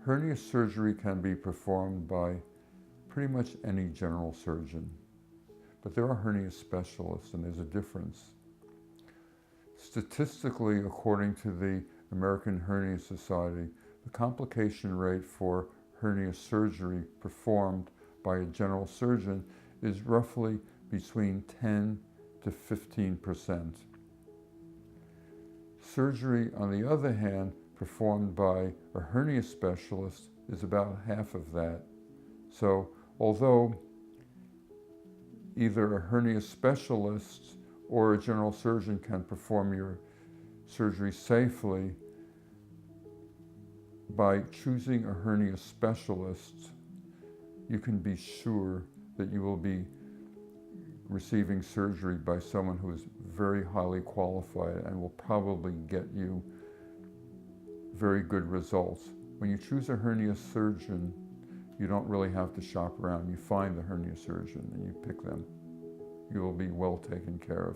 Hernia surgery can be performed by pretty much any general surgeon, but there are hernia specialists, and there's a difference. Statistically, according to the American Hernia Society, the complication rate for hernia surgery performed by a general surgeon is roughly between 10 to 15%. Surgery, on the other hand, performed by a hernia specialist is about half of that. So, although either a hernia specialist or a general surgeon can perform your surgery safely, by choosing a hernia specialist, you can be sure that you will be receiving surgery by someone who is very highly qualified and will probably get you very good results. When you choose a hernia surgeon, you don't really have to shop around. You find the hernia surgeon and you pick them. You will be well taken care of.